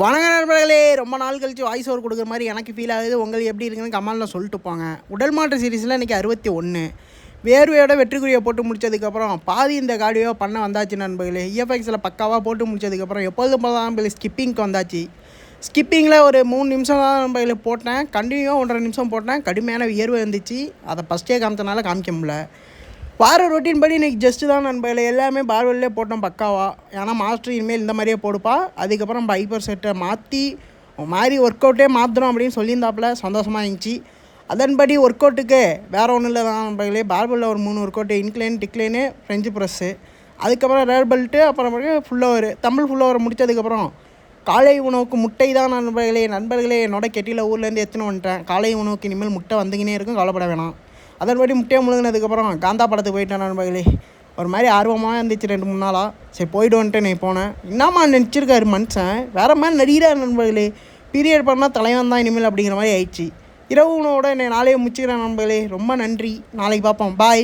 வணக்க நண்பர்களே, ரொம்ப நாள் கழிச்சு வாய்ஸ் ஓவர் கொடுக்குற மாதிரி எனக்கு ஃபீல் ஆகுது. உங்களுக்கு எப்படி இருக்குன்னு கமெண்ட்டில் சொல்லிட்டு போங்க. உடல் மாற்று சீரீஸில் இன்றைக்கி 61 வேர்வையோட வெற்றிக்குறியை போட்டு முடிச்சதுக்கப்புறம் பாதி இந்த கார்டியோ பண்ண வந்தாச்சு நண்பர்களே. இஎஃப்எக்ஸில் பக்காவாக போட்டு முடிச்சதுக்கப்புறம் எப்பொழுதும் போல தான் ஸ்கிப்பிங்க்கு வந்தாச்சு. ஸ்கிப்பிங்கில் ஒரு 3 நிமிஷம் தான் நண்பர்களே போட்டேன். கண்டினியூவாக 1.5 நிமிஷம் போட்டேன். கடுமையான வியர்வை வந்துச்சு. அதை ஃபஸ்ட்டே காமிச்சனால காமிக்க முடியல. வார ரொட்டீன் படி இன்றைக்கி ஜஸ்ட்டு தான் நண்பர்களே. எல்லாமே பார்வெல்லே போட்டோம் பக்காவா. ஏன்னா மாஸ்டர் இனிமேல் இந்த மாதிரியே போடுப்பா. அதுக்கப்புறம் நம்ம ஹைப்பர் செட்டை மாற்றி மாதிரி ஒர்க் அவுட்டே மாற்றணும் அப்படின்னு சொல்லியிருந்தாப்புல. சந்தோஷமாக இருந்துச்சு. அதன்படி ஒர்க் அவுட்டுக்கு வேறு ஒன்றும் இல்லை தான் நண்பர்களே. பார்வெல்லில் ஒரு 3 workout, incline, decline, French press, அதுக்கப்புறம் ரேர் பெல்ட்டு, அப்புறமேட்டு ஃபுல்லோவர், தம்பிள் ஃபுல்லோவர் முடித்ததுக்கப்புறம் காலை உணவுக்கு முட்டை தான் நண்பர்களே என்னோட கெட்டியில் ஊர்லேருந்து எடுத்துன்னு வந்துட்டேன். காலை உணவுக்கு இனிமேல் முட்டை வந்துக்கினே இருக்கும், கவலைப்பட வேணாம். அதன்படி முட்டையை முழுங்கினதுக்கப்புறம் காந்தா படத்துக்கு போயிட்டேன் நண்பர்களே. ஒரு மாதிரி ஆர்வமாக இருந்துச்சு 2-3 நாளாக. சரி போய்ட்டு வந்துட்டு நீ போனேன். என்னம்மா நினச்சிருக்காரு மனுஷன், வேறு மாதிரி நடிகிறார் நண்பர்களே. பீரியட் பண்ணால் தலைவன் தான் இனிமேல் அப்படிங்கிற மாதிரி ஆயிடுச்சு. இரவு உணவோட என்னை நாளையே முடிச்சுக்கிறேன் நண்பர்களே. ரொம்ப நன்றி. நாளைக்கு பார்ப்போம். பாய்.